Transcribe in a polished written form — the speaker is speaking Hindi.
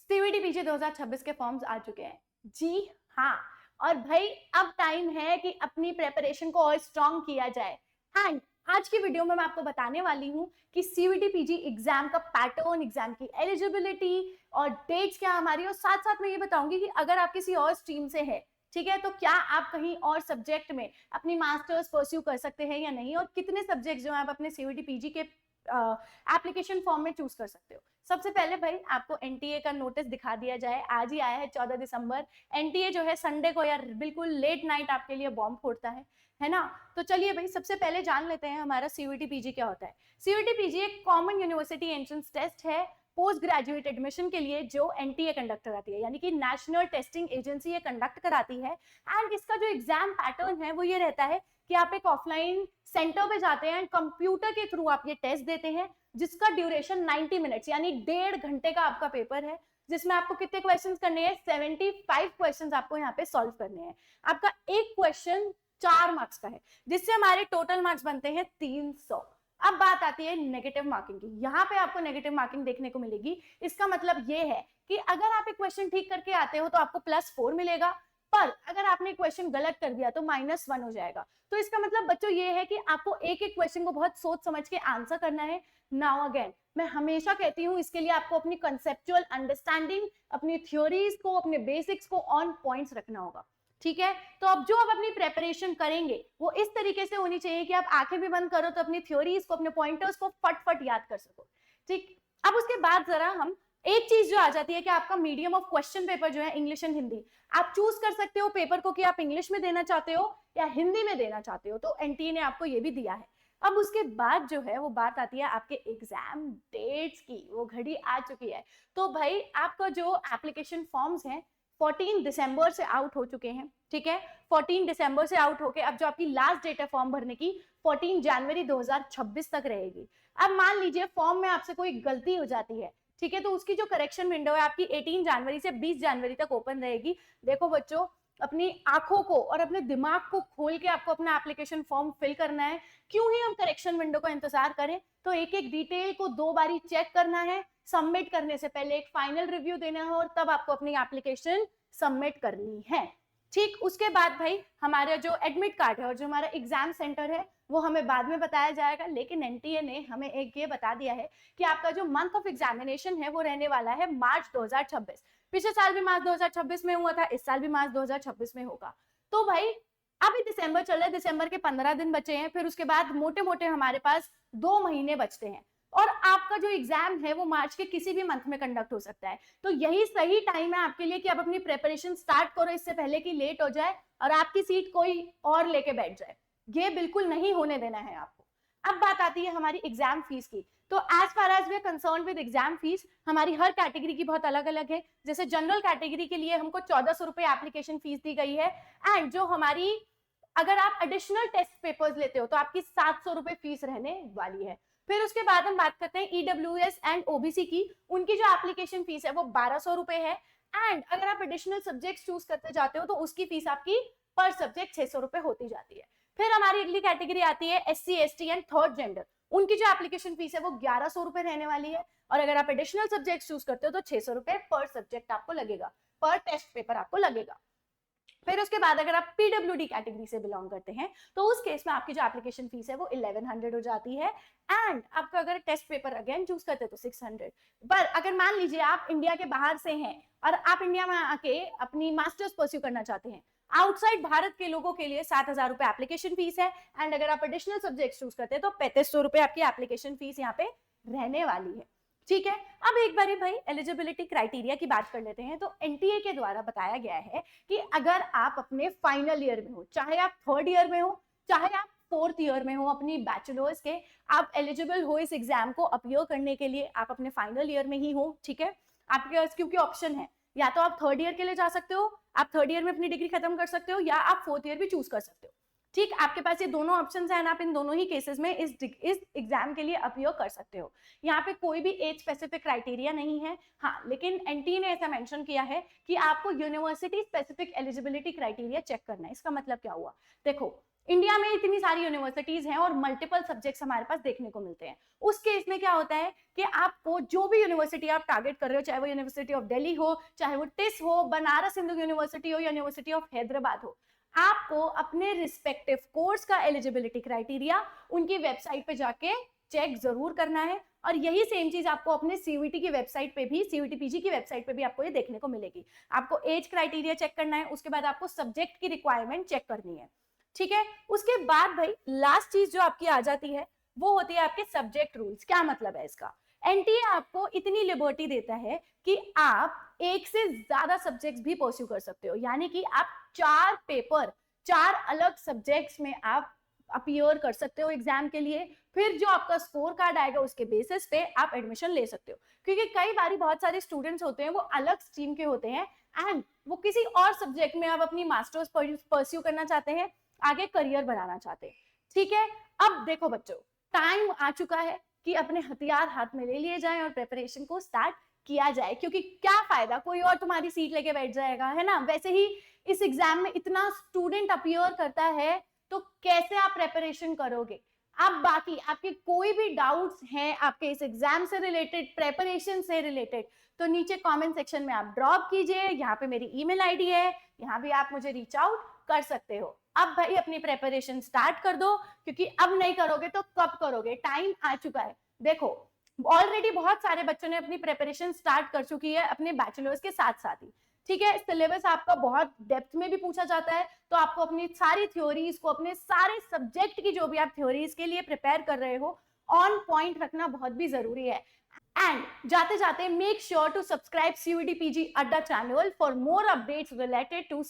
सीवीटी पीजी 2026 के फॉर्म्स आ चुके हैं। जी हाँ, और भाई अब टाइम है कि अपनी प्रेपरेशन को और स्ट्रॉन्ग किया जाए। एंड आज की वीडियो में मैं आपको बताने वाली हूँ कि सीवीटी पीजी एग्जाम का पैटर्न, एग्जाम की एलिजिबिलिटी और डेट्स क्या हमारी, और साथ साथ मैं ये बताऊंगी कि अगर आप किसी और स्ट्रीम से है, ठीक है, तो क्या आप कहीं और सब्जेक्ट में अपनी मास्टर्स परस्यू कर सकते हैं या नहीं, और कितने सब्जेक्ट जो है आप अपने सीवीटी पीजी के एप्लीकेशन फॉर्म में चूज कर सकते हो। सबसे पहले भाई आपको एनटीए का नोटिस दिखा दिया जाए, आज ही आया है 14 दिसंबर। एनटीए जो है संडे को यार बिल्कुल लेट नाइट आपके लिए बॉम्ब फोड़ता है ना। तो चलिए भाई सबसे पहले जान लेते हैं हमारा सीवीटी पीजी क्या होता है। सीवीटी पीजी एक कॉमन यूनिवर्सिटी एंट्रेंस टेस्ट है पोस्ट ग्रेजुएट एडमिशन के लिए, जो एनटीए कंडक्ट कराती है, यानी कि नेशनल टेस्टिंग एजेंसी ये कंडक्ट कराती है। एंड इसका जो एग्जाम पैटर्न है वो ये रहता है कि आप एक ऑफलाइन सेंटर पे जाते हैं एंड कंप्यूटर के थ्रू आप ये टेस्ट देते हैं, जिसका ड्यूरेशन 90 मिनट्स यानी 1.5 घंटे का आपका पेपर है, जिसमें आपको कितने क्वेश्चंस करने हैं, 75 क्वेश्चंस आपको यहाँ पे सॉल्व करने हैं। आपका एक क्वेश्चन 4 मार्क्स का है, जिससे हमारे टोटल मार्क्स बनते हैं 300। अब बात आती है नेगेटिव मार्किंग की। यहाँ पे आपको नेगेटिव मार्किंग देखने को मिलेगी। इसका मतलब ये है कि अगर आप एक क्वेश्चन ठीक करके आते हो तो आपको +4 मिलेगा, पर अगर आपने क्वेश्चन गलत कर दिया तो -1 हो जाएगा। तो इसका मतलब बच्चों ये है कि आपको एक एक क्वेश्चन को बहुत सोच समझ के आंसर करना है। नाउ अगेन मैं हमेशा कहती हूँ, इसके लिए आपको अपनी कंसेप्चुअल अंडरस्टैंडिंग, अपनी थ्योरीज को, अपने बेसिक्स को ऑन पॉइंट्स रखना होगा, ठीक है। तो अब जो आप अपनी प्रेपरेशन करेंगे वो इस तरीके से होनी चाहिए कि आप आंखें भी बंद करो तो अपनी थ्योरीज को, अपने पॉइंटर्स को फट याद कर सको, ठीक। अब उसके बाद जरा हम एक चीज जो आ जाती है कि आपका मीडियम ऑफ क्वेश्चन पेपर जो है इंग्लिश एंड हिंदी, आप चूज कर सकते हो पेपर को कि आप इंग्लिश में देना चाहते हो या हिंदी में देना चाहते हो, तो एनटीए ने आपको ये भी दिया है। अब उसके बाद जो है वो बात आती है आपके एग्जाम डेट्स की, वो घड़ी आ चुकी है। तो भाई आपका जो एप्लीकेशन फॉर्म्स हैं 14 दिसंबर से आउट हो चुके हैं, ठीक है। 14 दिसंबर से आउट होके अब जो आपकी लास्ट डेट है फॉर्म भरने की 14 जनवरी 2026 तक रहेगी। अब मान लीजिए फॉर्म में आपसे कोई गलती हो जाती है, ठीक है, तो उसकी जो करेक्शन विंडो है आपकी 18 जनवरी से 20 जनवरी तक ओपन रहेगी। देखो बच्चों, अपनी आंखों को और अपने दिमाग को खोल के आपको अपना एप्लीकेशन फॉर्म फिल करना है। क्यों ही हम करेक्शन विंडो का इंतजार करें, तो एक एक डिटेल को 2 बारी चेक करना है। सबमिट करने से पहले एक फाइनल रिव्यू देना है और तब आपको अपनी एप्लीकेशन सबमिट करनी है, ठीक। उसके बाद भाई हमारा जो एडमिट कार्ड है और जो हमारा एग्जाम सेंटर है वो हमें बाद में बताया जाएगा, लेकिन एनटीए ने हमें एक ये बता दिया है कि आपका जो मंथ ऑफ एग्जामिनेशन है वो रहने वाला है मार्च 2026। पिछले साल भी मार्च 2026 में हुआ था, इस साल भी मार्च 2026 में होगा। तो भाई अभी दिसंबर चल रहा है, दिसंबर के 15 दिन बचे हैं, फिर उसके बाद मोटे मोटे हमारे पास 2 महीने बचते हैं, और आपका जो एग्जाम है वो मार्च के किसी भी मंथ में कंडक्ट हो सकता है। तो यही सही टाइम है आपके लिए कि आप अपनी प्रेपरेशन स्टार्ट करो, इससे पहले कि लेट हो जाए और आपकी सीट कोई और लेके बैठ जाए। ये बिल्कुल नहीं होने देना है आपको। अब बात आती है हमारी एग्जाम फीस की। तो as far as we are concern with exam fees, हमारी हर कैटेगरी की बहुत अलग अलग है। जैसे जनरल कैटेगरी के लिए हमको 1400 रुपए एप्लीकेशन फीस दी गई है। एंड जो हमारी, अगर आप एडिशनल टेस्ट पेपर्स लेते हो तो आपकी 700 रुपए फीस रहने वाली है। फिर उसके बाद हम बात करते हैं ईडब्ल्यूएस एंड ओबीसी की। उनकी जो एप्लीकेशन फीस है वो 1200 रुपए है। एंड अगर आप एडिशनल सब्जेक्ट चूज करते जाते हो तो उसकी फीस आपकी पर सब्जेक्ट 600 रुपए होती जाती है। फिर हमारी अगली कैटेगरी आती है SC ST and third gender. उनकी जो एप्लीकेशन फीस है वो 1100 रुपए रहने वाली है, और अगर आप एडिशनल सब्जेक्ट चूज करते हो तो 600 रुपए पर सब्जेक्ट आपको लगेगा, पर टेस्ट पेपर आपको लगेगा। फिर उसके बाद अगर आप पीडब्ल्यूडी कैटेगरी से बिलोंग करते हैं तो उस केस में आपकी जो एप्लीकेशन फीस है वो 1100 हो जाती है। एंड आपका अगर टेस्ट पेपर अगेन चूज करते हैं तो 600। पर अगर मान लीजिए आप इंडिया के बाहर से हैं और आप इंडिया में आके अपनी मास्टर्स परस्यू करना चाहते हैं, आउटसाइड भारत के लोगों के लिए 7000 रुपए एप्लीकेशन फीस है। एंड अगर आप एडिशनल सब्जेक्ट चूज करते हैं तो 3500 रुपए आपकी एप्लीकेशन फीस यहाँ पे रहने वाली है, ठीक है। अब एक बारी भाई एलिजिबिलिटी क्राइटेरिया की बात कर लेते हैं। तो एनटीए के द्वारा बताया गया है कि अगर आप अपने फाइनल ईयर में हो, चाहे आप थर्ड ईयर में हो, चाहे आप फोर्थ ईयर में हो अपनी बैचलर्स के, आप एलिजिबल हो इस एग्जाम को अपीयर करने के लिए, आप अपने फाइनल ईयर में ही हो, ठीक है। आपके पास क्योंकि ऑप्शन है, या तो आप थर्ड ईयर के लिए जा सकते हो, आप थर्ड ईयर में अपनी डिग्री खत्म कर सकते हो, या आप फोर्थ ईयर भी चूज कर सकते हो, ठीक। आपके पास ये दोनों ऑप्शंस हैं, आप इन दोनों ही केसेस में इस एग्जाम के लिए अपीयर कर सकते हो। यहाँ पे कोई भी एज स्पेसिफिक क्राइटेरिया नहीं है, हाँ, लेकिन एनटी ने ऐसा मेंशन किया है कि आपको university specific eligibility criteria check करना है। इसका मतलब क्या हुआ, देखो इंडिया में इतनी सारी यूनिवर्सिटीज हैं और मल्टीपल सब्जेक्ट्स हमारे पास देखने को मिलते हैं। उस केस में क्या होता है कि आपको जो भी यूनिवर्सिटी आप टारगेट कर रहे हो, चाहे वो यूनिवर्सिटी ऑफ दिल्ली हो, चाहे वो टिस हो, बनारस हिंदू यूनिवर्सिटी हो, यूनिवर्सिटी ऑफ हैदराबाद हो, आपको अपने रिस्पेक्टिव कोर्स का एलिजिबिलिटी क्राइटेरिया उनकी वेबसाइट पे जाके चेक जरूर करना है। और यही सेम चीज आपको अपने सीयूईटी की वेबसाइट पे भी, सीयूईटी पीजी की वेबसाइट पे भी आपको ये देखने को मिलेगी। आपको एज क्राइटेरिया चेक करना है, उसके बाद आपको सब्जेक्ट की रिक्वायरमेंट चेक करनी है, ठीक है। उसके बाद भाई लास्ट चीज जो आपकी आ जाती है वो होती है आपके सब्जेक्ट रूल्स। क्या मतलब है इसका? एनटीए आपको इतनी लिबर्टी देता है कि आप एक से ज्यादा सब्जेक्ट्स भी परस्यू कर सकते हो, यानी कि आप 4 पेपर 4 अलग सब्जेक्ट्स में आप अपीयर कर सकते हो एग्जाम के लिए। फिर जो आपका स्कोर कार्ड आएगा उसके बेसिस पे आप एडमिशन ले सकते हो, क्योंकि कई बार बहुत सारे स्टूडेंट्स होते हैं वो अलग स्ट्रीम के होते हैं एंड वो किसी और सब्जेक्ट में आप अपनी मास्टर्स परस्यू करना चाहते हैं, आगे करियर बनाना चाहते हैं, ठीक है। अब देखो बच्चों, टाइम आ चुका है कि अपने हथियार हाथ में ले लिए जाएं और प्रिपरेशन को स्टार्ट किया जाए, क्योंकि क्या फायदा, कोई और तुम्हारी सीट लेके बैठ जाएगा, है ना। वैसे ही इस एग्जाम में इतना स्टूडेंट अपीयर करता है, तो कैसे आप प्रिपरेशन करोगे? अब बाकी आपके कोई भी डाउट्स हैं आपके इस एग्जाम से रिलेटेड, प्रेपरेशन से रिलेटेड, तो नीचे कमेंट सेक्शन में आप ड्रॉप कीजिए। यहाँ पे मेरी ईमेल आईडी है, यहाँ भी आप मुझे रीच आउट कर सकते हो। अब भाई अपनी प्रेपरेशन स्टार्ट कर दो, क्योंकि अब नहीं करोगे तो कब करोगे, टाइम आ चुका है। देखो ऑलरेडी बहुत सारे बच्चों ने अपनी प्रेपरेशन स्टार्ट कर चुकी है अपने बैचलर्स के साथ साथ ही, ठीक है। सिलेबस आपका बहुत डेप्थ में भी पूछा जाता है, तो आपको अपनी सारी थ्योरीज को, अपने सारे सब्जेक्ट की जो भी आप थ्योरीज के लिए प्रिपेयर कर रहे हो, ऑन पॉइंट रखना बहुत भी जरूरी है। एंड जाते जाते make sure to subscribe CUET PG Adda channel for more updates related to